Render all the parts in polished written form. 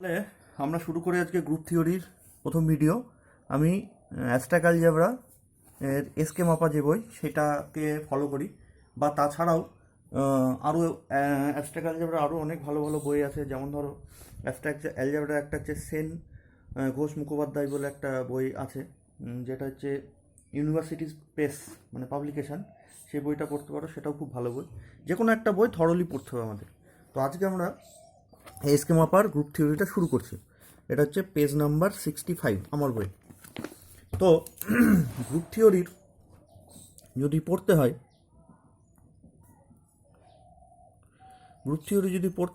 তাহলে আমরা শুরু করি আজকে গ্রুপ থিওরির প্রথম ভিডিও। আমি অ্যাবস্ট্রাক্ট অ্যালজেব্রা এর এসকে মাপা যে বই সেটাকে ফলো করি, বা তাছাড়াও আরও অ্যাবস্ট্রাক্ট অ্যালজেব্রা আরও অনেক ভালো ভালো বই আছে। যেমন ধরো অ্যাবস্ট্রাক্ট অ্যালজেব্রা একটা হচ্ছে সেন ঘোষ মুখোপাধ্যায় বলে একটা বই আছে, যেটা হচ্ছে ইউনিভার্সিটিজ প্রেস মানে পাবলিকেশান। সেই বইটা পড়তে পারো, সেটাও খুব ভালো বই। যে কোনো একটা বই থরলি পড়তে হবে আমাদের। তো আজকে আমরা এসকে মাপার গ্রুপ থিওরিটা শুরু করছি। এটা হচ্ছে পেজ নাম্বার 65 আমার বই। তো গ্রুপ থিওরির যদি পড়তে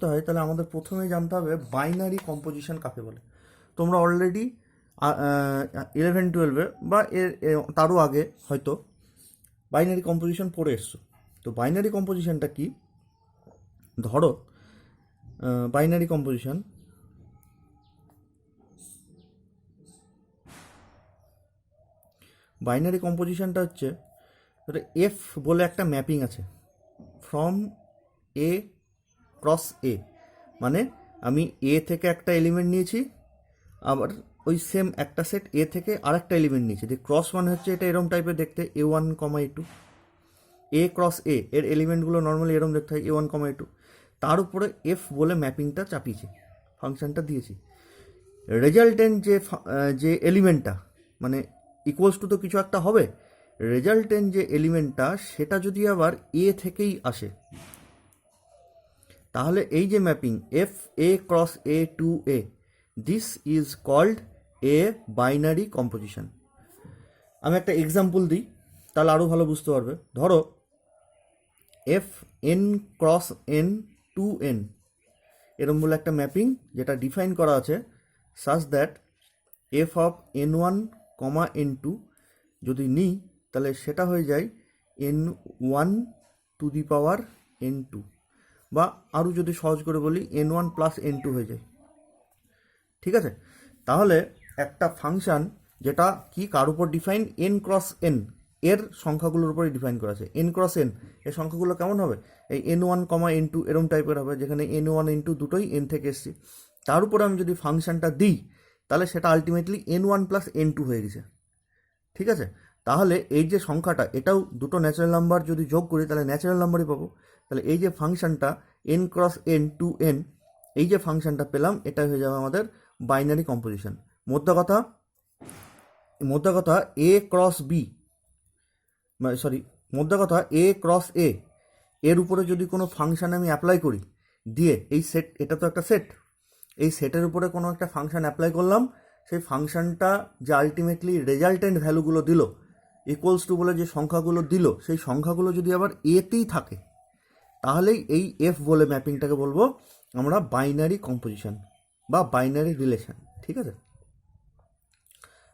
হয় তাহলে আমাদের প্রথমেই জানতে হবে বাইনারি কম্পোজিশন কাকে বলে। তোমরা অলরেডি 11-12 বা তারও আগে হয়তো বাইনারি কম্পোজিশন পড়ে এসছো। তো বাইনারি কম্পোজিশনটা কি? ধরো বাইনারি কম্পোজিশনটা হচ্ছে এফ বলে একটা ম্যাপিং আছে ফ্রম এ ক্রস এ, মানে আমি এ থেকে একটা এলিমেন্ট নিয়েছি, আবার ওই সেম একটা সেট এ থেকে আরেকটা এলিমেন্ট নিয়েছি। যে ক্রস মানে হচ্ছে এটা এরম টাইপের দেখতে, A1, A2, এ ক্রস এ এর এলিমেন্টগুলো নর্মালি এরম দেখতে হয়, A1, A2। তার উপরে এফ বলে ম্যাপিংটা চাপিয়েছি, ফাংশনটা দিয়েছি। রেজাল্টেন্ট যে এলিমেন্টটা মানে ইকুয়ালস টু তো কিছু একটা হবে। রেজাল্টেন্ট যে এলিমেন্টটা সেটা যদি আবার এ থেকেই আসে, তাহলে এই যে mapping F A cross A to A, this is called a binary composition. আমি একটা এক্সাম্পল দিই, তাহলে আরও ভালো বুঝতে পারবে। ধরো F N cross N to N, এরম বলে একটা ম্যাপিং যেটা ডিফাইন করা আছে such that F of N1, N2 যদি নিই তাহলে সেটা হয়ে যায় N1 to the power N2, বা আরও যদি সহজ করে বলি N1 প্লাস N2 হয়ে যায়। ঠিক আছে? তাহলে একটা ফাংশান যেটা কি কার উপর ডিফাইন, এন ক্রস এন এর সংখ্যাগুলোর উপরে ডিফাইন করা আছে। এন ক্রস এন এর সংখ্যাগুলো কেমন হবে? এই N1, N2 এরম টাইপের হবে, যেখানে N1, N2 দুটোই এন থেকে এসছে। তার উপরে আমি যদি ফাংশানটা দিই তাহলে সেটা আলটিমেটলি N1 প্লাস N2 হয়ে গেছে। ঠিক আছে? তাহলে এই যে সংখ্যাটা, এটাও দুটো ন্যাচারাল নাম্বার যদি যোগ করি তাহলে ন্যাচারাল নাম্বারই পাবো। তাহলে এই যে ফাংশনটা N cross N to N, এই যে ফাংশনটা পেলাম, এটা হয়ে যাবে আমাদের বাইনারি কম্পোজিশন। মোদ্দা কথা এ ক্রস বি, মোদ্দা কথা এ ক্রস এ এর উপরে যদি কোনো ফাংশন আমি অ্যাপ্লাই করি, দিয়ে এই সেট, এটা তো একটা সেট, এই সেটের উপরে কোনো একটা ফাংশন অ্যাপ্লাই করলাম, সেই ফাংশনটা যে আলটিমেটলি রেজাল্টেন্ট ভ্যালুগুলো দিল, ইকুয়ালস টু বলে যে সংখ্যাগুলো দিল, সেই সংখ্যাগুলো যদি আবার এতেই থাকে, তাহলেই এই এফ বলে ম্যাপিংটাকে বলবো আমরা বাইনারি কম্পোজিশন বা বাইনারি রিলেশন। ঠিক আছে?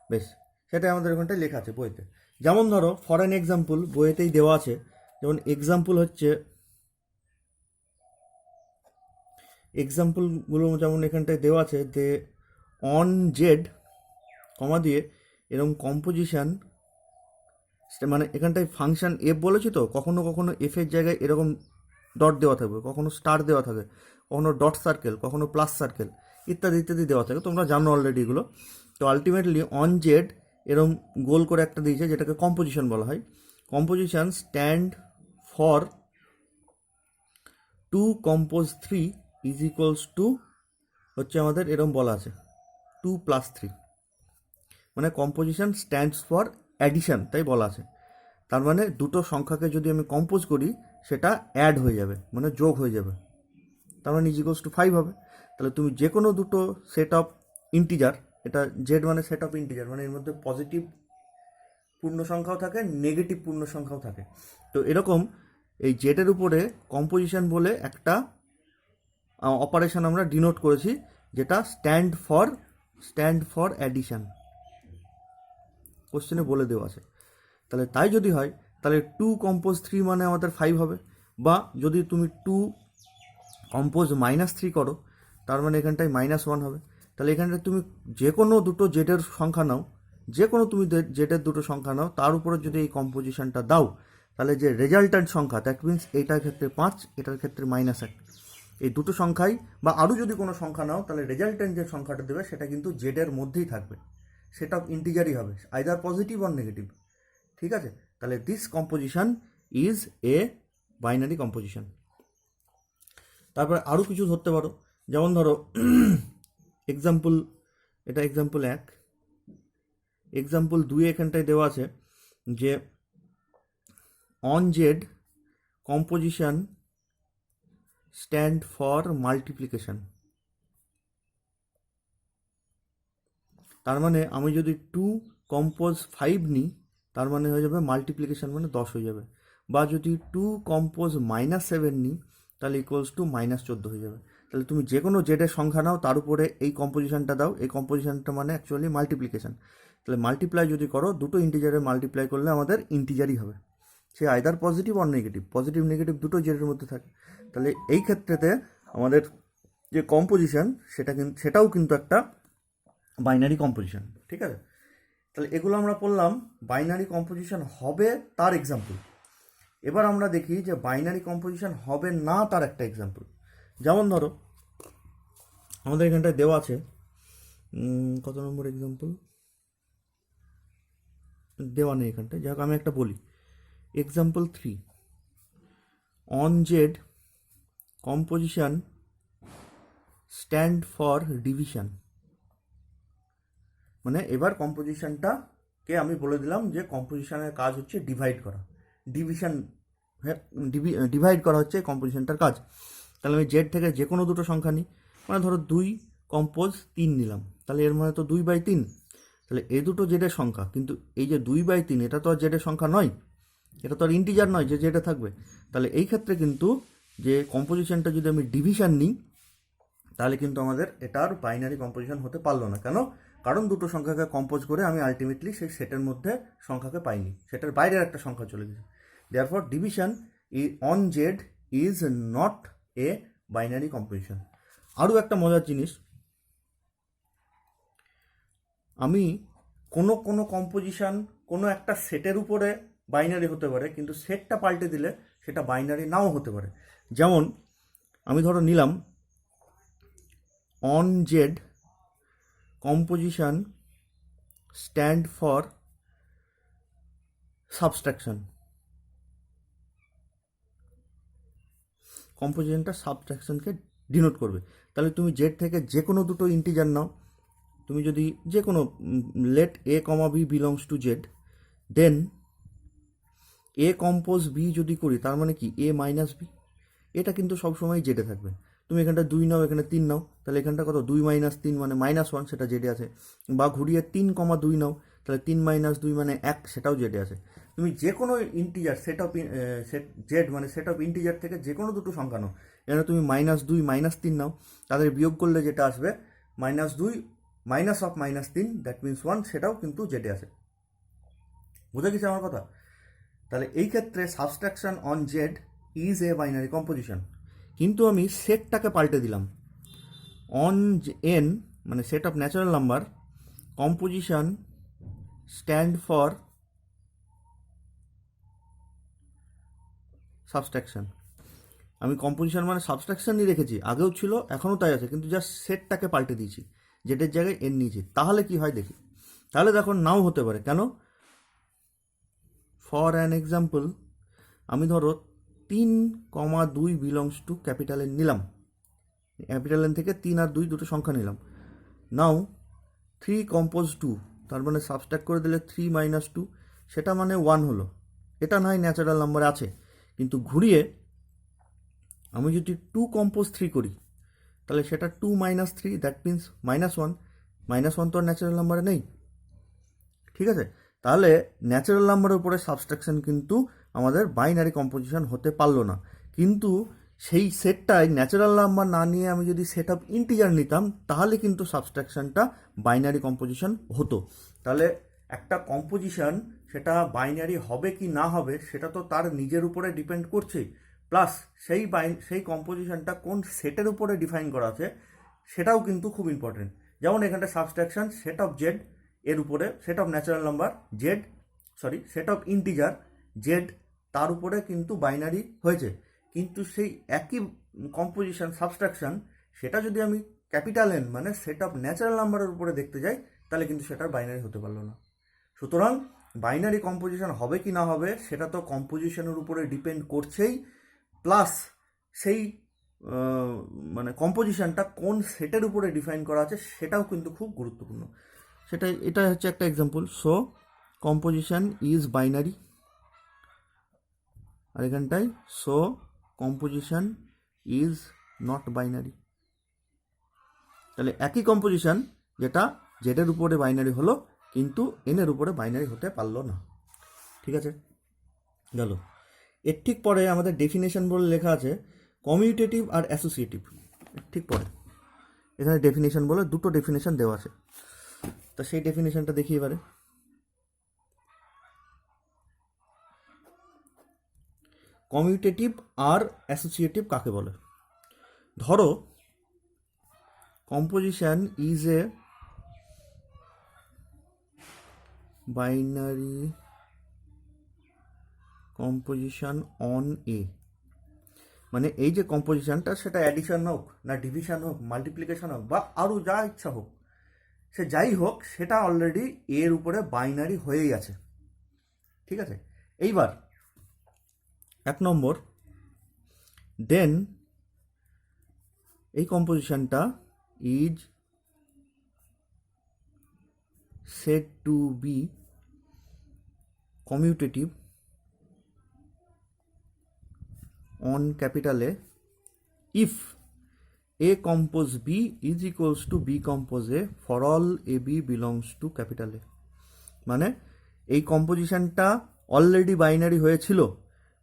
বেশ, সেটাই আমাদের ওখানটায় লেখা আছে বইতে। যেমন ধরো ফর অ্যান এক্সাম্পল বইয়েতেই দেওয়া আছে, যেমন এক্সাম্পলগুলো যেমন এখানটায় দেওয়া আছে যে অন জেড কমা দিয়ে এরকম কম্পোজিশন, মানে এখানটায় ফাংশন এফ বলেছি তো, কখনো কখনো এফের জায়গায় এরকম ডট দেওয়া থাকবে, কখনো স্টার দেওয়া থাকে, কখনো ডট সার্কেল, কখনো প্লাস সার্কেল, ইত্যাদি ইত্যাদি দেওয়া থাকে। তোমরা জানো অলরেডি এগুলো। তো আলটিমেটলি অন জেড এরকম গোল করে একটা দিয়েছে, যেটাকে কম্পোজিশন বলা হয়। Composition stand for 2 compose 3 is equals two হচ্ছে আমাদের এরকম বলা আছে 2 প্লাস 3, মানে কম্পোজিশন স্ট্যান্ডস ফর অ্যাডিশন, তাই বলা আছে। তার মানে দুটো সংখ্যাকে যদি আমি কম্পোজ করি সেটা অ্যাড হয়ে যাবে, মানে যোগ হয়ে যাবে, তার মানে ইজ ইকুয়ালস টু 5 হবে। তাহলে তুমি যে কোনো দুটো সেট অফ ইন্টিজার, এটা জেড মানে সেট অফ ইন্টিজার, মানে এর মধ্যে পজিটিভ পূর্ণ সংখ্যাও থাকে, নেগেটিভ পূর্ণ সংখ্যাও থাকে। তো এরকম এই জেডের উপরে কম্পোজিশন বলে একটা অপারেশন আমরা ডিনোট করেছি, যেটা স্ট্যান্ড ফর অ্যাডিশন, কোশ্চেনে বলে দেওয়া আছে। তাহলে তাই যদি হয় তাহলে 2 কম্পোজ 3 মানে আমাদের 5 হবে, বা যদি তুমি 2 কম্পোজ -3 করো তার মানে এখানটায় -1 হবে। তাহলে এখানটায় তুমি যে কোনো দুটো জেডের সংখ্যা নাও, যে কোনো তুমি জেডের দুটো সংখ্যা নাও, তার উপরে যদি এই কম্পোজিশনটা দাও, তাহলে যে রেজাল্টেন্ট সংখ্যা, দ্যাট মিনস এইটার ক্ষেত্রে 5, এটার ক্ষেত্রে -1, এই দুটো সংখ্যাই, বা আরও যদি কোনো সংখ্যা নাও তাহলে রেজাল্টেন্ট যে সংখ্যাটা দেবে সেটা কিন্তু জেডের মধ্যেই থাকবে, সেটা ইন্টিজারই হবে, আইদার পজিটিভ অর নেগেটিভ। ঠিক আছে, তাহলে this composition is a binary composition. তারপরে আরও কিছু ধরতে পারো, যেমন ধরো এক্সাম্পল, এটা এক্সাম্পল 1, এক্সাম্পল 2 এখানটায় দেওয়া আছে যে on Z composition stand for multiplication. তার মানে আমি যদি 2 কম্পোজ 5 নিই তার মানে হয়ে যাবে মাল্টিপ্লিকেশন মানে 10 হয়ে যাবে, বা যদি 2 কম্পোজ -7 নিই তাহলে ইকুয়ালস টু -14 হয়ে যাবে। তাহলে তুমি যে কোনো জেডের সংখ্যা নাও তার উপরে এই কম্পোজিশনটা দাও, এই কম্পোজিশনটা মানে অ্যাকচুয়ালি মাল্টিপ্লিকেশন। তাহলে মাল্টিপ্লাই যদি করো, দুটো ইন্টিজারে মাল্টিপ্লাই করলে আমাদের ইন্টিজারই হবে, সে either positive or negative, positive negative দুটো জেডের মধ্যে থাকে। তাহলে এই ক্ষেত্রেতে আমাদের যে কম্পোজিশন সেটাও কিন্তু একটা বাইনারি কম্পোজিশন। ঠিক আছে, তাহলে এগুলো আমরা পড়লাম বাইনারি কম্পোজিশন হবে তার এক্সাম্পল। এবার আমরা দেখি যে বাইনারি কম্পোজিশন হবে না তার একটা এক্সাম্পল। যেমন ধরো আমাদের এখানটায় দেওয়া আছে, কত নম্বর এক্সাম্পল দেওয়া নেই এখানটায়, যাই হোক আমি একটা বলি। Example 3, on Z composition stand for division. মানে এবার কম্পোজিশনটাকে আমি বলে দিলাম যে কম্পোজিশনের কাজ হচ্ছে ডিভাইড করা, ডিভিশন, ডিভাইড করা হচ্ছে কম্পোজিশনটার কাজ। তাহলে আমি জেড থেকে যে কোনো দুটো সংখ্যা নিই, মানে ধরো 2 কম্পোজ 3 নিলাম, তাহলে এর মানে তো 2/3। তাহলে এই দুটো জেডের সংখ্যা, কিন্তু এই যে 2/3 এটা তো আর জেডের সংখ্যা নয়, এটা তো আর ইন্টিজার নয় যে জেডে থাকবে। তাহলে এই ক্ষেত্রে কিন্তু যে কম্পোজিশনটা যদি আমি ডিভিশন নিই তাহলে কিন্তু আমাদের এটার বাইনারি কম্পোজিশন হতে পারলো না। কেন? কারণ দুটো সংখ্যাকে কম্পোজ করে আমি আলটিমেটলি সেই সেটের মধ্যে সংখ্যাকে পাইনি, সেটার বাইরের একটা সংখ্যা চলে গেছে। Therefore division on Z is not a binary composition. আরও একটা মজার জিনিস, আমি কোনো কম্পোজিশন কোনো একটা সেটের উপরে বাইনারি হতে পারে, কিন্তু সেটটা পাল্টে দিলে সেটা বাইনারি নাও হতে পারে। যেমন আমি ধরো নিলাম on Z composition stand for subtraction, কম্পোজিশনটা সাবস্ট্রাকশনকে ডিনোট করবে। তাহলে তুমি জেড থেকে যে কোনো দুটো ইন্টিজার নাও, তুমি যদি যে কোনো let a, b belongs to Z, then a compose b যদি করি তার মানে কি a মাইনাস b, এটা কিন্তু সবসময় জেডে থাকবে। তুমি এখানটা 2 নাও, এখানে 3 নাও, তাহলে এখানটা কত 2 - 3 মানে -1, সেটা জেডে আছে। বা ঘুরিয়ে 3, 2 নাও, তাহলে 3 - 2 মানে 1, সেটাও জেডে আছে। তুমি যে কোনো ইন্টিজার সেট অফ জেড মানে সেট অফ ইন্টিজার থেকে যে কোনো দুটো সংখ্যা নাও, এখানে তুমি -2 -3 নাও, তাদের বিয়োগ করলে যেটা আসবে -2 -3, দ্যাট মিনস 1, সেটাও কিন্তু জেডে আছে। বুঝে গেছে আমার কথা? তাহলে এই ক্ষেত্রে subtraction on Z is a binary composition. কিন্তু আমি সেটটাকে পাল্টে দিলাম, অন এন মানে set of natural number composition stand for subtraction. আমি কম্পোজিশন মানে সাবস্ট্রাকশনই রেখেছি, আগেও ছিল এখনও তাই আছে, কিন্তু জাস্ট সেটটাকে পাল্টে দিয়েছি, জেডের জায়গায় এন নিয়েছি। তাহলে কি হয় দেখি। তাহলে দেখো নাও হতে পারে। কেন? ফর অ্যান এক্সাম্পল, আমি ধরো 3, 2 বিলংস টু ক্যাপিটাল এন নিলাম, ক্যাপিটাল এন থেকে 3 আর 2 দুটো সংখ্যা নিলাম। নাও 3 কম্পোজ 2, তার মানে সাবস্ট্রাক্ট করে দিলে 3 - 2, সেটা মানে 1 হলো। এটা নয় ন্যাচারাল নাম্বার আছে, কিন্তু ঘুরিয়ে আমি যদি 2 কম্পোজ 3 করি তাহলে সেটা 2 - 3, দ্যাট মিনস -1, -1 তো আর ন্যাচারাল নাম্বারে নেই। ঠিক আছে, তাহলে ন্যাচারাল নাম্বারের উপরে সাবস্ট্রাকশন কিন্তু আমাদের বাইনারি কম্পোজিশন হতে পারলো না। কিন্তু সেই সেটটাই ন্যাচারাল নাম্বার না নিয়ে আমি যদি সেট অফ ইন্টিজার নিতাম তাহলে কিন্তু সাবস্ট্রাকশনটা বাইনারি কম্পোজিশন হতো। তাহলে একটা কম্পোজিশন সেটা বাইনারি হবে কি না হবে সেটা তো তার নিজের উপরে ডিপেন্ড করছে, প্লাস সেই কম্পোজিশনটা কোন সেটের উপরে ডিফাইন করা আছে সেটাও কিন্তু খুব ইম্পর্টেন্ট। যেমন এখানটা সাবস্ট্রাকশন সেট অফ জেড এর উপরে, set of natural number Z, set of integer Z, তার উপরে কিন্তু বাইনারি হয়েছে। কিন্তু সেই একই কম্পোজিশন সাবস্ট্রাকশন সেটা যদি আমি ক্যাপিটাল এন মানে সেট অফ ন্যাচারাল নাম্বারের উপরে দেখতে যাই তাহলে কিন্তু সেটার বাইনারি হতে পারলো না। সুতরাং বাইনারি কম্পোজিশন হবে কি না হবে সেটা তো কম্পোজিশনের উপরে ডিপেন্ড করছেই, প্লাস সেই মানে কম্পোজিশনটা কোন সেটের উপরে ডিফাইন করা আছে সেটাও কিন্তু খুব গুরুত্বপূর্ণ। এটা হচ্ছে একটা example. So composition is binary, আর এখানটায় so composition is not binary. তাহলে একই কম্পোজিশন যেটা জেডের উপরে বাইনারি হলো কিন্তু এনের উপরে বাইনারি হতে পারলো না। ঠিক আছে, গেল। এর ঠিক পরে আমাদের ডেফিনেশন বলে লেখা আছে কমিউটেটিভ আর অ্যাসোসিয়েটিভ। ঠিক পরে এখানে ডেফিনেশন বলে দুটো ডেফিনেশন দেওয়া আছে, তো সেই ডেফিনেশনটা দেখি এবারে। কমিউটেটিভ আর অ্যাসোসিয়েটিভ কাকে বলে? ধরো composition is a binary composition on a, মানে এই যে কম্পোজিশনটা সেটা অ্যাডিশন হোক না ডিভিশন হোক মাল্টিপ্লিকেশন হোক বা আরও যা ইচ্ছা হোক, সে যাই হোক সেটা অলরেডি এর উপরে বাইনারি হয়েই আছে। ঠিক আছে, এইবার 1 নম্বর, দেন এই কম্পোজিশনটা is said to be commutative on capital A if A compose B is equals to B compose A for all AB belongs to capital A। মানে এই কম্পোজিশনটা অলরেডি বাইনারি হয়েছিল,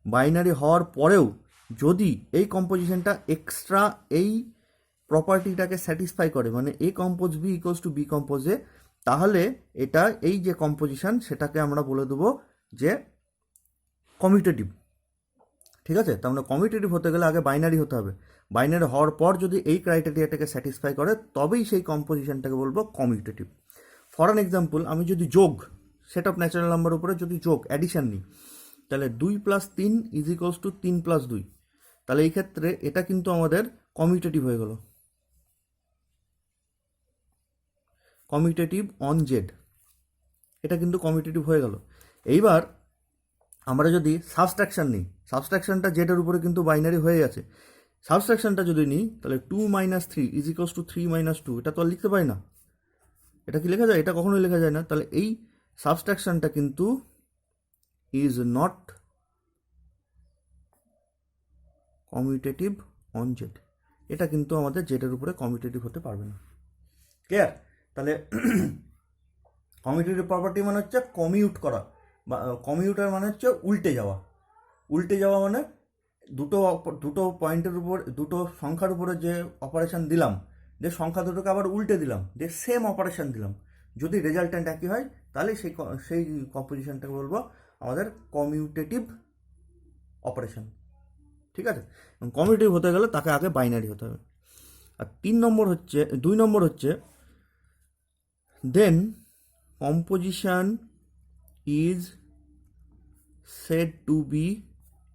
বাইনারি হওয়ার পরেও যদি এই কম্পোজিশনটা এক্সট্রা এই প্রপার্টিটাকে স্যাটিসফাই করে, মানে A compose B equals to B compose A, তাহলে এটা এই যে কম্পোজিশন সেটাকে আমরা বলে দেবো যে কমিউটেটিভ। ঠিক আছে, তার মানে কমিউটেটিভ হতে গেলে আগে বাইনারি হতে হবে, বাইনারি হওয়ার পর যদি এই ক্রাইটেরিয়াটাকে স্যাটিসফাই করে তবেই সেই কম্পোজিশনটাকে বলবো কমিউটেটিভ। ফর অ্যান এক্সাম্পল, আমি যদি যোগ সেট অফ ন্যাচারাল নাম্বার উপরে যদি যোগ অ্যাডিশন নিই, তাহলে 2 + 3 ইজ ইকুয়ালস টু 3 + 2, তাহলে এই ক্ষেত্রে এটা কিন্তু আমাদের কমিউটেটিভ হয়ে গেল, কমিউটেটিভ অন জেড, এটা কিন্তু কমিউটেটিভ হয়ে গেল। এইবার আমরা যদি সাবস্ট্রাকশন নিই, সাবস্ট্রাকশনটা জেডের উপরে কিন্তু বাইনারি হয়ে আছে, সাবস্ট্রাকশনটা যদি নিই তাহলে 2 - 3 ইজ ইকুয়ালস টু 3 - 2, এটা তো আর লিখতে পারি না, এটা কি লেখা যায়? এটা কখনোই লেখা যায় না। তাহলে এই সাবস্ট্রাকশনটা কিন্তু is not commutative on Z, এটা কিন্তু আমাদের জেডের উপরে কমিউটেটিভ হতে পারবে না। ক্লিয়ার? তাহলে কমিউটেটিভ প্রপার্টি মানে হচ্ছে কমিউট করা, বা কমিউটার মানে হচ্ছে উল্টে যাওয়া। উল্টে যাওয়া মানে দুটো পয়েন্টের উপর, দুটো সংখ্যার উপরে যে অপারেশন দিলাম, যে সংখ্যা দুটোকে আবার উল্টে দিলাম, যে সেম অপারেশন দিলাম, যদি রেজাল্টেন্ট একই হয় তাহলে সেই কম্পোজিশনটাকে বলবো আমাদের কমিউটেটিভ অপারেশন। ঠিক আছে, কমিউটেটিভ হতে গেলে তাকে আগে বাইনারি হতে হবে। আর 2 নম্বর হচ্ছে then composition is said to be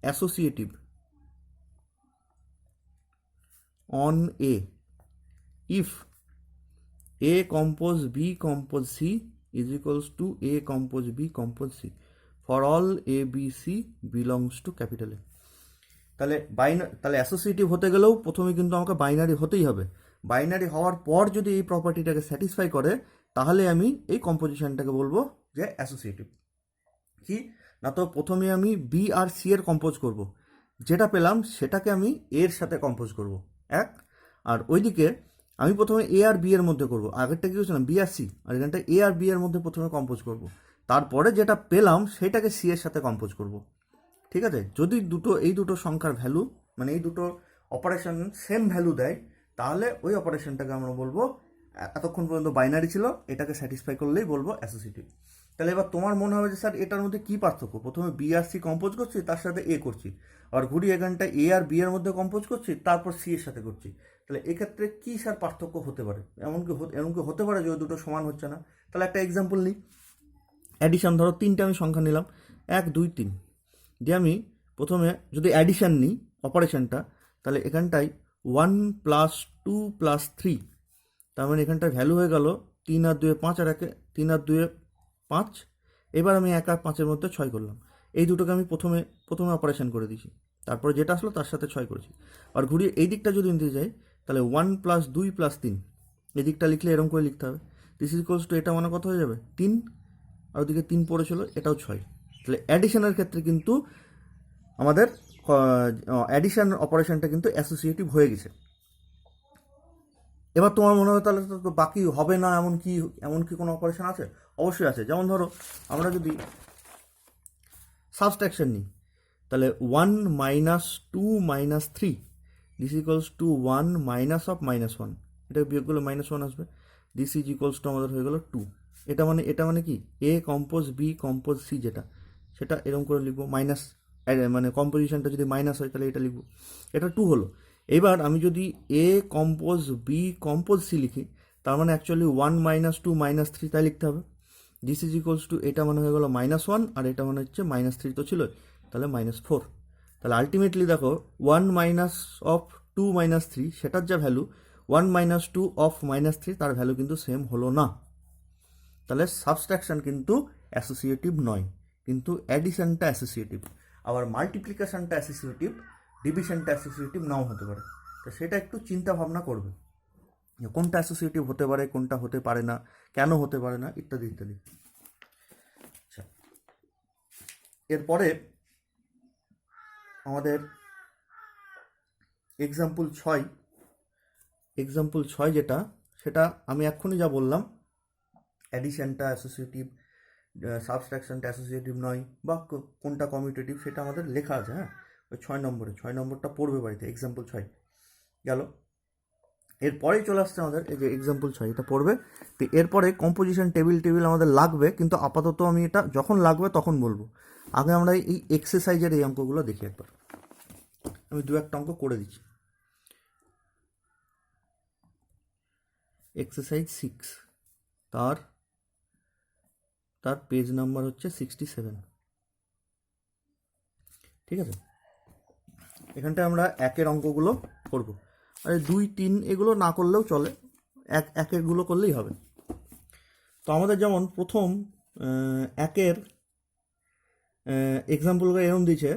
associative on A if A compose B compose C is equals to A compose B compose C for all A B C belongs to capital A। তাহলে associative হতে গেলেও প্রথমে কিন্তু আমাকে binary হতেই হবে, binary হওয়ার পর যদি এই প্রপার্টিটাকে স্যাটিসফাই করে তাহলে আমি এই কম্পোজিশনটাকে বলবো যে অ্যাসোসিয়েটিভ। কি না, তো প্রথমে আমি বি আর সি এর কম্পোজ করব, যেটা পেলাম সেটাকে আমি এর সাথে কম্পোজ করব এক, আর ওইদিকে আমি প্রথমে এ আর বি এর মধ্যে করব, আগেরটা কি হচ্ছিলাম বি আর সি, আর এখানটা এ আর বি এর মধ্যে প্রথমে কম্পোজ করব, তারপরে যেটা পেলাম সেটাকে সি এর সাথে কম্পোজ করব। ঠিক আছে, যদি এই দুটো সংখ্যার ভ্যালু, মানে এই দুটো অপারেশন সেম ভ্যালু দেয় তাহলে ওই অপারেশনটাকে আমরা বলবো, এতক্ষণ পর্যন্ত বাইনারি ছিল, এটাকে স্যাটিসফাই করলেই বলবো অ্যাসোসিয়েটিভ। তাহলে এবার তোমার মনে হবে যে স্যার এটার মধ্যে কী পার্থক্য, প্রথমে বি আর সি কম্পোজ করছি তার সাথে এ করছি, আর ঘুরি এখানটা এ আর বি এর মধ্যে কম্পোজ করছি তারপর সি এর সাথে করছি, তাহলে এক্ষেত্রে কী স্যার পার্থক্য হতে পারে? এমনকি হতে পারে যে ওই দুটো সমান হচ্ছে না। তাহলে একটা এক্সাম্পল নিই, অ্যাডিশন, ধরো 3টে আমি সংখ্যা নিলাম 1 2 3, দিয়ে আমি প্রথমে যদি অ্যাডিশন নিই অপারেশনটা, তাহলে এখানটায় 1+2+3, তার মানে এখানটায় ভ্যালু হয়ে গেল 3 আর 2 5 আর 3 আর 2 5। এবার আমি 1 আর 5-এর মধ্যে 6 করলাম। এই দুটোকে আমি প্রথমে অপারেশন করে দিয়েছি, তারপরে যেটা আসলো তার সাথে 6 করেছি। আর ঘুরিয়ে এই দিকটা যদি নিতে যাই তাহলে 1+2+3, এই দিকটা লিখলে এরকম করে লিখতে হবে। দিস ইজ ইকুয়ালস টু, এটা মানে কত হয়ে যাবে 3, আর ওদিকে 3 পড়েছিল, এটাও 6। তাহলে অ্যাডিশনের ক্ষেত্রে কিন্তু আমাদের অ্যাডিশন অপারেশনটা কিন্তু অ্যাসোসিয়েটিভ হয়ে গেছে। এবার তোমার মনে হয় তাহলে তো বাকি হবে না, এমন কি কোনো অপারেশন আছে? অবশ্যই আছে। যেমন ধরো আমরা যদি সাবস্ট্রাকশন নিই, তাহলে 1 - 2 - 3 this equals two 1 minus of -1, এটা বিয়োগ করলে -1 আসবে। দিস ইজ ইকুয়ালস টু আমাদের হয়ে গেল 2। এটা মানে কি এ কম্পোজ বি কম্পোজ সি, সেটা এরকম করে লিখবো। মাইনাস মানে কম্পোজিশনটা যদি মাইনাস হয় তাহলে এটা লিখবো, এটা 2 হলো। এবার আমি যদি এ কম্পোজ বি কম্পোজ সি লিখি, তার মানে অ্যাকচুয়ালি 1 - 2 - 3 তাই লিখতে হবে। দিস ইজ ইকুয়ালস টু, এটা মানে হয়ে গেল -1, আর এটা মানে হচ্ছে -3 তো ছিল, তাহলে -4। তাহলে আলটিমেটলি দেখো 1 মাইনাস অফ 2 - 3 সেটার যা ভ্যালু, 1 - 2 অফ -3 তার ভ্যালু কিন্তু সেম হলো না। তাহলে সাবস্ট্রাকশন কিন্তু অ্যাসোসিয়েটিভ নয়, কিন্তু অ্যাডিশনটা অ্যাসোসিয়েটিভ। আবার মাল্টিপ্লিকেশনটা অ্যাসোসিয়েটিভ, ডিভিশনটা অ্যাসোসিয়েটিভ নাও হতে পারে। তো সেটা একটু চিন্তা ভাবনা করবে যে কোনটা অ্যাসোসিয়েটিভ হতে পারে, কোনটা হতে পারে না, কেন হতে পারে না, ইত্যাদি ইত্যাদি। আচ্ছা, এরপরে আমাদের এক্সাম্পল 6 যেটা, সেটা আমি এক্ষুনি যা বললাম, অ্যাডিশনটা অ্যাসোসিয়েটিভ, সাবস্ট্রাকশনটা অ্যাসোসিয়েটিভ নয়, বা কোনটা কমিউটেটিভ, সেটা আমাদের লেখা আছে। হ্যাঁ, ওই 6 নম্বরটা পড়বে বাড়িতে, এক্সাম্পল 6 গেল। এরপরেই চলে আসছে আমাদের এই যে এক্সাম্পল 6, এটা পড়বে। তো এরপরে কম্পোজিশন টেবিল আমাদের লাগবে, কিন্তু আপাতত আমি এটা যখন লাগবে তখন বলবো। আগে আমরা এই এক্সারসাইজের এই অঙ্কগুলো দেখি একবার। আমি 2-1টা অঙ্ক করে দিচ্ছি। এক্সারসাইজ 6, তার পেজ নাম্বার হচ্ছে 67। ঠিক আছে, এখানটায় আমরা 1-এর অঙ্কগুলো করব। আর 2, 3 এগুলো না করলেও চলে, 1-1-এরগুলো করলেই হবে। তো আমাদের যেমন প্রথম 1-এর এক্সাম্পলগুলো এরকম দিয়েছে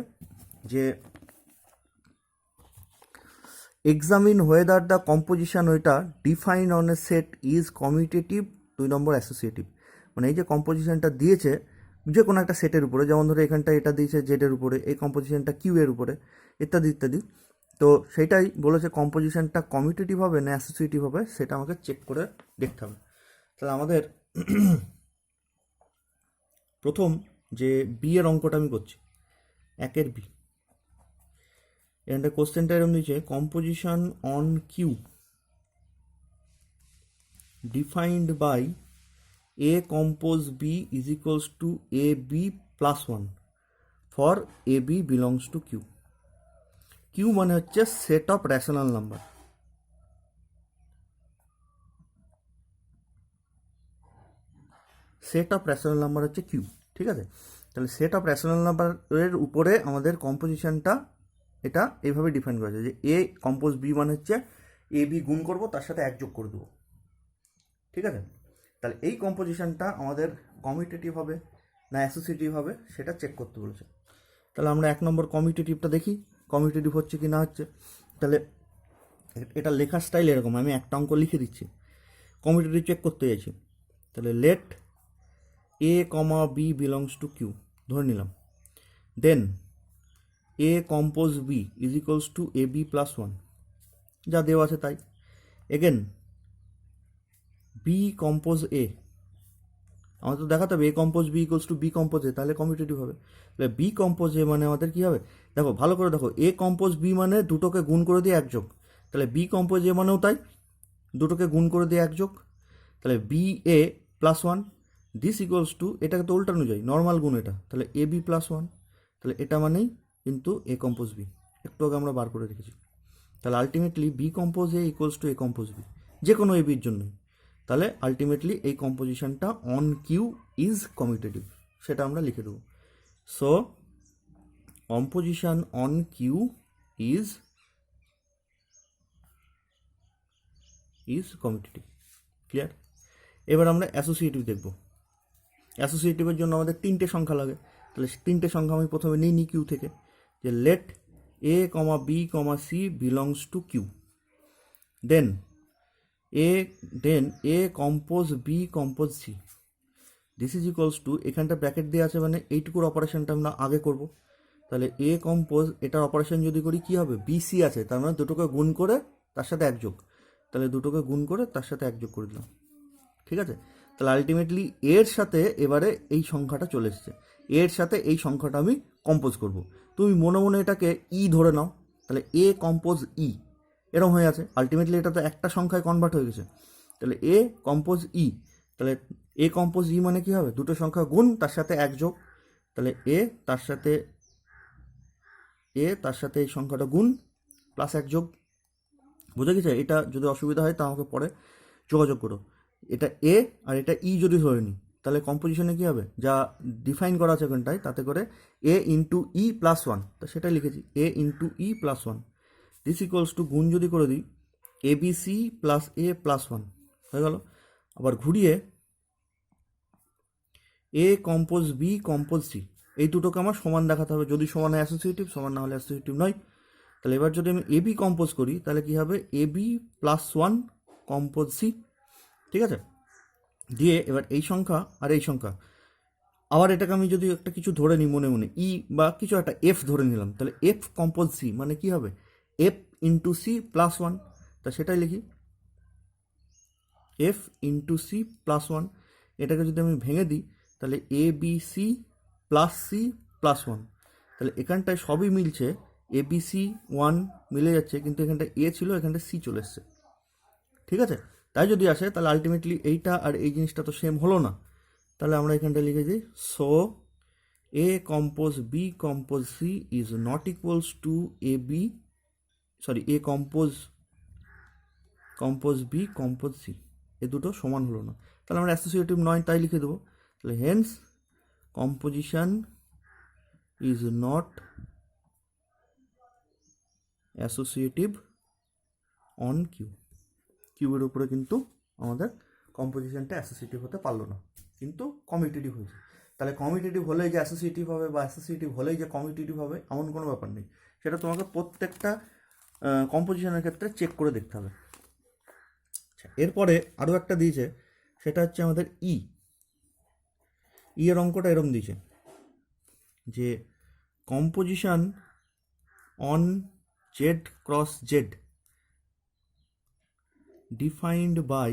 যে এক্সামিন হোয়েদার দ্য কম্পোজিশন ওইটা define on a set is commutative, 2 number associative. মানে এই যে কম্পোজিশনটা দিয়েছে যে কোনো একটা সেটের উপরে, যেমন ধরো এখানটা এটা দিয়েছে জেডের উপরে, এই কম্পোজিশনটা কিউ এর উপরে, ইত্যাদি ইত্যাদি। তো সেইটাই বলেছে কম্পোজিশনটা কমিউটেটিভ হবে না অ্যাসোসিয়েটিভ হবে, সেটা আমাকে চেক করে দেখতে হবে। তাহলে আমাদের প্রথম যে বি এর অঙ্কটা আমি করছি, 1-এর বি, এখানটা কোশ্চেনটা এরকম দিয়েছে composition on Q defined by A compose B is equals to A B plus 1 for A B belongs to Q. Q মানে হচ্ছে set of rational number. Set of rational number হচ্ছে কিউ। ঠিক আছে, তাহলে সেট অফ রেশনাল নাম্বারের উপরে আমাদের কম্পোজিশনটা এটা এইভাবে ডিফাইন করা যায় যে এ কম্পোজ বি মানে হচ্ছে এ বি গুণ করবো, তার সাথে 1 যোগ করে দেবো। ঠিক আছে, তাহলে এই কম্পোজিশনটা আমাদের কমিউটেটিভ হবে না অ্যাসোসিয়েটিভ হবে, সেটা চেক করতে বলেছে। তাহলে আমরা 1 নম্বর কমিউটেটিভটা দেখি, কমিউটেটিভ হচ্ছে কি না হচ্ছে। তাহলে এটা লেখার স্টাইল এরকম, আমি একটা অঙ্ক লিখে দিচ্ছি, কমিউটেটিভ চেক করতে চাইছি। তাহলে let A comma B belongs to Q ধরে নিলাম, then A compose B is equals to A B plus 1, যা দেওয়া আছে তাই। এগেন বি কম্পোজ এ, আমাদের তো দেখাতে হবে A compose B equals to B compose A, তাহলে কমিউটেটিভ হবে। তাহলে বি কম্পোজ এ মানে আমাদের কী হবে, দেখো ভালো করে দেখো, এ কম্পোজ বি মানে দুটোকে গুণ করে দিয়ে 1 যোগ, তাহলে বি কম্পোজ এ মানেও তাই, দুটোকে গুণ করে দিয়ে 1 যোগ, তাহলে B A plus 1 this equals to, এটাকে তো উল্টানো যায়, নর্মাল গুণ এটা, তাহলে এ বি প্লাস 1, তাহলে এটা মানেই কিন্তু এ কম্পোজ বি, একটু আগে আমরা বার করে রেখেছি। তাহলে ultimately B compose A equals to A compose B, যে কোনো এ বির জন্যই। তাহলে আলটিমেটলি এই কম্পোজিশনটা অন কিউ ইজ কমিউটেটিভ, সেটা আমরা লিখে দেবো। So composition on Q is is commutative. Clear? এবার আমরা অ্যাসোসিয়েটিভ দেখব। অ্যাসোসিয়েটিভের জন্য আমাদের তিনটে সংখ্যা লাগে, তাহলে তিনটে সংখ্যা আমি প্রথমে নিই কিউ থেকে, যে let A comma B comma C belongs to Q, then A compose B compose C, this is equals to, এখানটা ব্র্যাকেট দিয়ে আছে মানে এইটুকুর অপারেশনটা আমরা আগে করব। তাহলে এ কম্পোজ, এটার অপারেশন যদি করি কী হবে, বি সি আছে, তার মানে দুটোকে গুণ করে তার সাথে এক যোগ, তাহলে দুটোকে গুণ করে তার সাথে এক যোগ করে দিলাম। ঠিক আছে? তাহলে আলটিমেটলি এর সাথে এবারে এই সংখ্যাটা চলে এসেছে, এর সাথে এই সংখ্যাটা আমি কম্পোজ করব। তুমি মনে মনে এটাকে ই ধরে নাও, তাহলে এ কম্পোজ ই এরকম হয়ে আছে। আলটিমেটলি এটা তো একটা সংখ্যায় কনভার্ট হয়ে গেছে। তাহলে এ কম্পোজ ই, তাহলে এ কম্পোজ ই মানে কী হবে, দুটো সংখ্যা গুণ তার সাথে এক যোগ, তাহলে তার সাথে এই সংখ্যাটা গুণ প্লাস এক যোগ। বুঝে গেছে? এটা যদি অসুবিধা হয় তা আমাকে পরে যোগাযোগ করো। এটা এ আর এটা ই যদি ধরে নিই, তাহলে কম্পোজিশনে কী হবে, যা ডিফাইন করা আছে ওখানটায়, তাতে করে A into E plus one, তা সেটাই লিখেছি, A into E plus one, this equals to, গুণ যদি করে দিই A B C plus A plus one হয়ে গেল। আবার ঘুরিয়ে A compose B compose C, এই দুটোকে আমার সমান দেখাতে হবে, যদি সমান হয় অ্যাসোসিয়েটিভ, সমান না হলে অ্যাসোসিয়েটিভ নয়। তাহলে এবার যদি আমি এ বি কম্পোজ করি তাহলে কী হবে, A B plus one compose C. ঠিক আছে? দিয়ে এবার এই সংখ্যা আর এই সংখ্যা, আবার এটাকে আমি যদি একটা কিছু ধরে নিই মনে মনে, ই বা কিছু একটা এফ ধরে নিলাম, তাহলে এফ কম্পোজ সি মানে কী হবে, F into C plus one, তা সেটাই লিখি, F into C plus one. এটাকে যদি আমি ভেঙে দিই তাহলে A B C plus one, তাহলে এখানটায় সবই মিলছে, এ বি সি ওয়ান মিলে যাচ্ছে, কিন্তু এখানটা এ ছিল, এখানটা সি চলে এসছে। ঠিক আছে? তাই যদি আসে তাহলে আলটিমেটলি এইটা আর এই জিনিসটা তো সেম হলো না, তাহলে আমরা এখানটা লিখে দিই, so A compose B compose C is not equals to A compose B compose C, এ দুটো সমান হলো না, তাহলে আমরা অ্যাসোসিয়েটিভ নয় তাই লিখে দেবো। তাহলে hence composition is not associative on Q, কিউয়ের উপরে কিন্তু আমাদের কম্পোজিশনটা অ্যাসোসিয়েটিভ হতে পারলো না, কিন্তু কমিউটেটিভ হয়েছে। তাহলে কমিউটেটিভ হলেই যে অ্যাসোসিয়েটিভ হবে বা অ্যাসোসিয়েটিভ হলেই যে কমিউটেটিভ হবে এমন কোনো ব্যাপার নেই, সেটা তোমাকে প্রত্যেকটা কম্পোজিশনের ক্ষেত্রে চেক করে দেখতে হবে। এরপরে আরও একটা দিয়েছে, সেটা হচ্ছে আমাদের এর অঙ্কটা এরকম দিয়েছে যে composition on Z cross Z defined by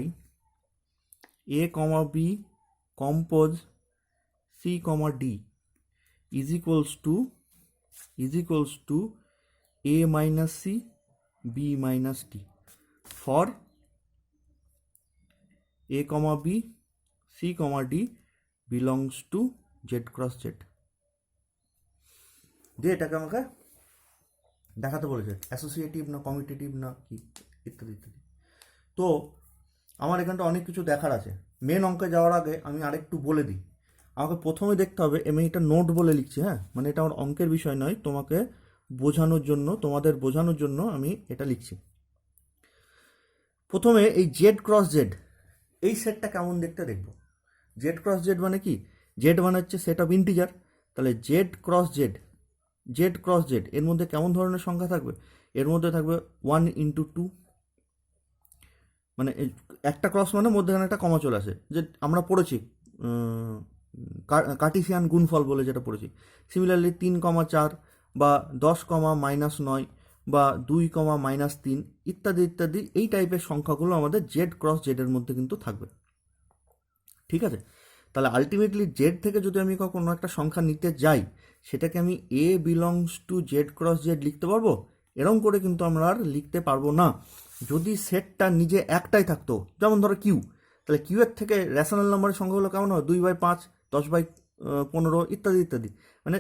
A comma B compose C comma D is equals to A minus C B minus D for A comma B C comma D belongs to Z cross Z. দিয়ে এটাকে আমাকে দেখাতে বলেছে associative না commutative না কি ইত্যাদি ইত্যাদি। তো আমার এখানটা অনেক কিছু দেখার আছে, মেন অঙ্কে যাওয়ার আগে আমি আরেকটু বলে দিই। আমাকে প্রথমে দেখতে হবে, আমি এটা নোট বলে লিখছি, হ্যাঁ, মানে এটা আমার অঙ্কের বিষয় নয়, তোমাকে বোঝানোর জন্য, তোমাদের বোঝানোর জন্য আমি এটা লিখছি। প্রথমে এই জেড ক্রস জেড, এই সেটটা কেমন দেখতে দেখব। জেড ক্রস জেড মানে কি, জেড মানে হচ্ছে সেট অফ ইন্টিজার, তাহলে জেড ক্রস জেড এর মধ্যে কেমন ধরনের সংখ্যা থাকবে, এর মধ্যে থাকবে 1 ইন্টু 2, মানে একটা ক্রস মানে মধ্যেখানে একটা কমা চলে আসে, যে আমরা পড়েছি কার্টিসিয়ান গুণফল বলে যেটা পড়েছি। সিমিলারলি 3,4 বা 10,-9 বা 2,-3 ইত্যাদি ইত্যাদি, এই টাইপের সংখ্যাগুলো আমাদের জেড ক্রস জেডের মধ্যে কিন্তু থাকবে। ঠিক আছে? তাহলে আলটিমেটলি জেড থেকে যদি আমি কোনো একটা সংখ্যা নিতে যাই, সেটাকে আমি A belongs to Z cross Z লিখতে পারবো, এরকম করে কিন্তু আমরা আর লিখতে পারবো না। যদি সেটটা নিজে একটাই থাকতো, যেমন ধরো কিউ, তাহলে কিউ এর থেকে রেশনাল নাম্বারের সংখ্যাগুলো কেমন হয়, 2/5, 10/15 ইত্যাদি ইত্যাদি, মানে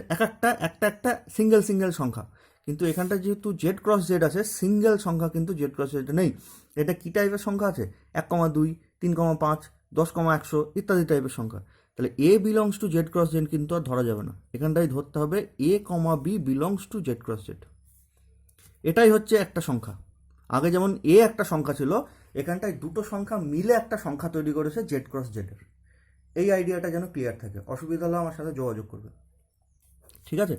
একটা সিঙ্গেল সংখ্যা। কিন্তু এখানটা যেহেতু জেড ক্রস জেড আছে, সিঙ্গেল সংখ্যা কিন্তু জেড ক্রস জেড নেই। এটা কী টাইপের সংখ্যা আছে, 1,2, 3,5, 10,100 ইত্যাদি টাইপের সংখ্যা। তাহলে A belongs to Z cross Z কিন্তু আর ধরা যাবে না, এখানটাই ধরতে হবে A comma B belongs to Z cross Z. এটাই হচ্ছে একটা সংখ্যা। আগে যেমন এ একটা সংখ্যা ছিল, এখানটায় দুটো সংখ্যা মিলে একটা সংখ্যা তৈরি করেছে জেড ক্রস জেডের। এই আইডিয়াটা যেন ক্লিয়ার থাকে, অসুবিধা হলে আমার সাথে যোগাযোগ করবে, ঠিক আছে?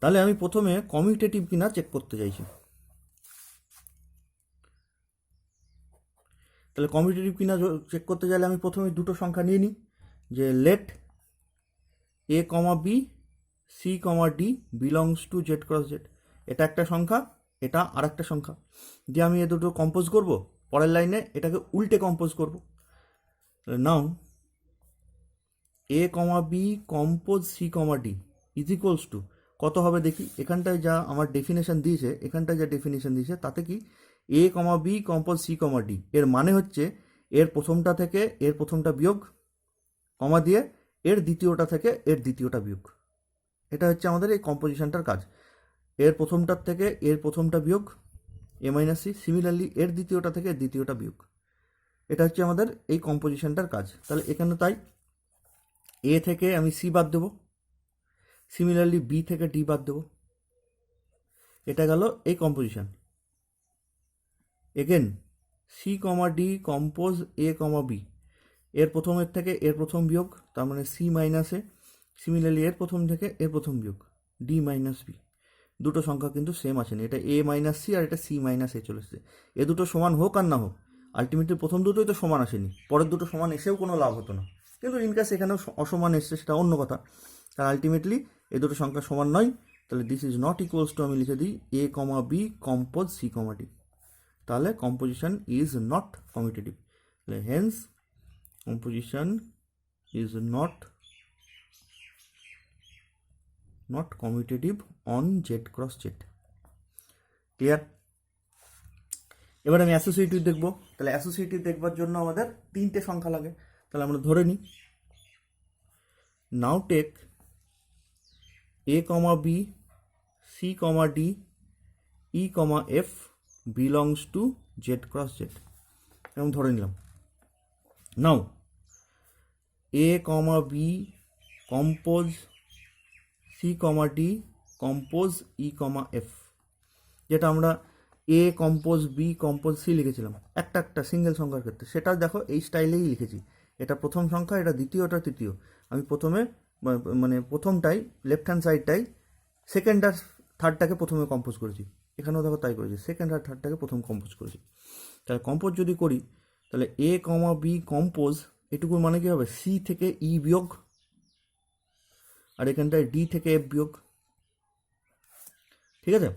তাহলে আমি প্রথমে কমিউটেটিভ কিনা চেক করতে চাইছি। তাহলে কমিউটেটিভ কিনা চেক করতে চাইলে আমি প্রথমে দুটো সংখ্যা নিয়ে নিই, যে let A comma B C comma D belongs to Z cross Z. এটা একটা সংখ্যা, এটা আর একটা সংখ্যা, যে আমি এ দুটো কম্পোজ করব, পরের লাইনে এটাকে উল্টে কম্পোজ করব। Now A comma B compose C comma D is equals to কত হবে দেখি। এখানটায় যা আমার ডেফিনেশন দিয়েছে, এখানটায় যা ডেফিনেশন দিয়েছে তাতে কি এ comma B compose C comma D, এর মানে হচ্ছে এর প্রথমটা থেকে এর প্রথমটা বিয়োগ, কমা দিয়ে এর দ্বিতীয়টা থেকে এর দ্বিতীয়টা বিয়োগ। এটা হচ্ছে আমাদের এই কম্পোজিশনটার কাজ। এর প্রথমটার থেকে এর প্রথমটা বিয়োগ এ মাইনাস সি, সিমিলারলি এর দ্বিতীয়টা থেকে এর দ্বিতীয়টা বিয়োগ। এটা হচ্ছে আমাদের এই কম্পোজিশনটার কাজ। তাহলে এখানে তাই এ থেকে আমি সি বাদ দেবো, সিমিলারলি বি থেকে ডি বাদ দেবো। এটা গেল এই composition. Again C comma D compose এ কমা বি, এর প্রথমের থেকে এর প্রথম বিয়োগ, তার মানে সি মাইনাস এ, সিমিলারলি এর প্রথম থেকে এর প্রথম বিয়োগ ডি মাইনাস বি। দুটো সংখ্যা কিন্তু সেম আসেনি, এটা এ মাইনাস সি আর এটা সি মাইনাস এ চলে এসছে। এ দুটো সমান হোক আর না হোক, আলটিমেটলি প্রথম দুটোই তো সমান আসেনি, পরের দুটো সমান এসেও কোনো লাভ হতো না। কিন্তু ইনকেস এখানেও অসমান এসছে, সেটা অন্য কথা। আর আলটিমেটলি এই দুটো সংখ্যা সমান নয়, তাহলে this is not equals to আমি লিখে দিই A comma B compose C comma D. তাহলে কম্পোজিশন ইজ নট কমিউটেটিভ। তাহলে hence composition is not commutative on Z cross Z. Clear? এবার আমি অ্যাসোসিয়েটিভ দেখব। তাহলে অ্যাসোসিয়েটিভ দেখবার জন্য আমাদের তিনটে সংখ্যা লাগে। তাহলে আমরা ধরে নিই, now take A comma B C comma D E comma F belongs to Z cross Z, এরকম ধরে নিলাম। Now A comma B compose C comma D compose E comma F, যেটা আমরা A compose B compose C লিখেছিলাম একটা একটা single সংখ্যার ক্ষেত্রে, সেটা দেখো এই স্টাইলেই লিখেছি। এটা প্রথম সংখ্যা, এটা দ্বিতীয়, এটা তৃতীয়। আমি প্রথমে মানে প্রথমটাই লেফট হ্যান্ড সাইডটাই সেকেন্ড আর থার্ডটাকে প্রথমে কম্পোজ করেছি, এখানেও দেখো তাই করেছি, সেকেন্ড আর থার্ডটাকে প্রথম কম্পোজ করেছি। তাহলে কম্পোজ যদি করি, তাহলে এ কমা বি কম্পোজ, এটুকুর মানে কী হবে, সি থেকে ই বিয়োগ, আর এখানটায় ডি থেকে এফ বিয়োগ। ঠিক আছে?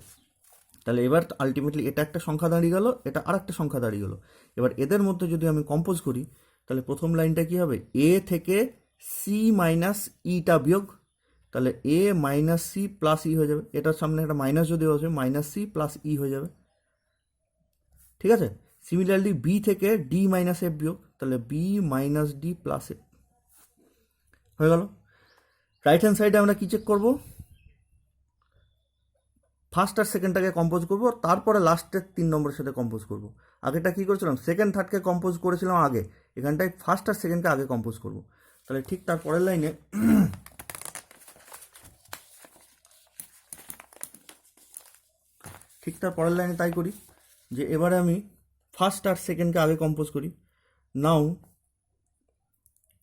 তাহলে এবার আলটিমেটলি এটা একটা সংখ্যা দাঁড়িয়ে গেল, এটা আর একটা সংখ্যা দাঁড়িয়ে গেল। এবার এদের মধ্যে যদি আমি কম্পোজ করি, তাহলে প্রথম লাইনটা কী হবে, এ থেকে সি মাইনাস ইটা বিয়োগ, তাহলে এ মাইনাস সি প্লাস ই হয়ে যাবে। এটার সামনে একটা মাইনাস যদি বসে, মাইনাস সি প্লাস ই হয়ে যাবে। ঠিক আছে? সিমিলারলি বি থেকে ডি মাইনাস এফ বিয়োগ, তাহলে B minus D plus F হয়ে গেল। রাইট হ্যান্ড সাইডে আমরা কী চেক করবো, ফার্স্ট আর সেকেন্ডটাকে কম্পোজ করবো, তারপরে লাস্টের 3 নম্বরের সাথে কম্পোজ করবো। আগেটা কী করেছিলাম, সেকেন্ড থার্ডকে কম্পোজ করেছিলাম আগে, এখানটায় ফার্স্ট আর সেকেন্ডকে আগে কম্পোজ করবো। তাহলে ঠিক তার পরের লাইনে তাই করি, যে এবারে আমি ফার্স্ট আর সেকেন্ডকে আগে কম্পোজ করি। Now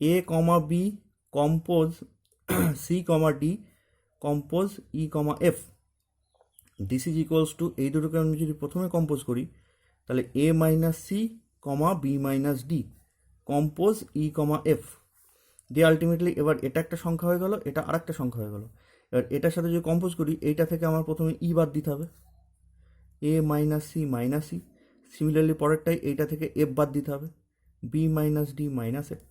A comma B compose C comma D compose E comma F, this is equals to, এই দুটোকে আমি যদি প্রথমে কম্পোজ করি, তাহলে A minus C comma B minus D compose E comma F দিয়ে আলটিমেটলি এবার এটা একটা সংখ্যা হয়ে গেল, এটা আর একটা সংখ্যা হয়ে গেল। এবার এটার সাথে যদি কম্পোজ করি, এইটা থেকে আমার প্রথমে ই বাদ দিতে হবে, A minus C minus E. Similarly পরেরটাই এইটা থেকে এফ বাদ দিতে হবে, B minus D minus F.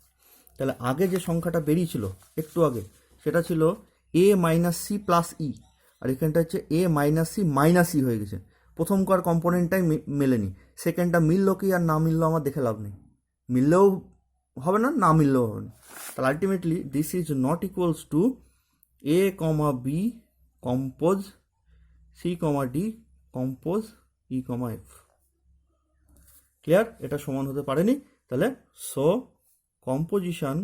তাহলে আগে যে সংখ্যাটা বেরিয়েছিল একটু আগে, সেটা ছিল A minus C plus E, আর এখানটা হচ্ছে A minus C minus E হয়ে গেছে। প্রথমকার কম্পোনেন্টটাই মেলেনি, সেকেন্ডটা মিললো কি আর না মিললো আমার দেখে লাভ নেই, মিললেও হবে না, না মিললেও হবে না। তাহলে ultimately this is not equals to A comma B compose C comma D compose E comma F. Clear? এটা সমান হতে পারেনি। তাহলে so composition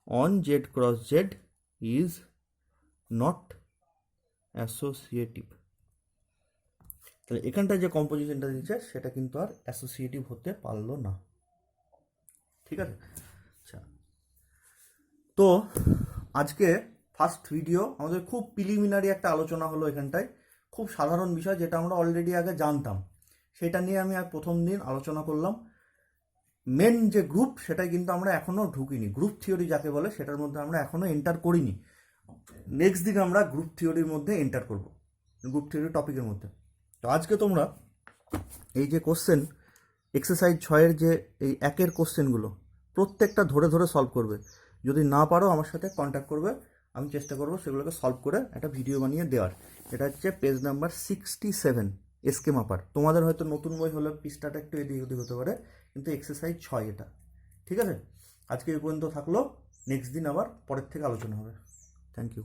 on Z cross Z is not associative. তাহলে এখানটায় যে কম্পোজিশনটা দিচ্ছে সেটা কিন্তু আর অ্যাসোসিয়েটিভ হতে পারলো না। ঠিক আছে, আচ্ছা। তো আজকে ফার্স্ট ভিডিও আমাদের খুব প্রিলিমিনারি একটা আলোচনা হলো এখানটায়, খুব সাধারণ বিষয় যেটা আমরা অলরেডি আগে জানতাম, সেটা নিয়ে আমি আর প্রথম দিন আলোচনা করলাম। মেন যে গ্রুপ সেটাই কিন্তু আমরা এখনও ঢুকিনি, গ্রুপ থিওরি যাকে বলে সেটার মধ্যে আমরা এখনও এন্টার করিনি। নেক্সট দিন আমরা গ্রুপ থিওরির মধ্যে এন্টার করব, গ্রুপ থিওরি টপিকের মধ্যে। তো আজকে তোমরা এই যে কোশ্চেন এক্সারসাইজ 6-এর যে এই 1-এর কোশ্চেনগুলো প্রত্যেকটা ধরে ধরে সলভ করবে। যদি না পারো আমার সাথে কন্ট্যাক্ট করবে, আমি চেষ্টা করব সেগুলোকে সলভ করে একটা ভিডিও বানিয়ে দেওয়ার। এটা হচ্ছে পেজ নাম্বার 67, এসকে মাপার। তোমাদের হয়তো নতুন বই হলে পৃষ্ঠাটা একটু এদিক ওদিক হতে পারে, কিন্তু এক্সারসাইজ 6 এটা। ঠিক আছে, আজকে এই পর্যন্ত থাকলো, নেক্সট দিন আবার পরের থেকে আলোচনা হবে। Thank you.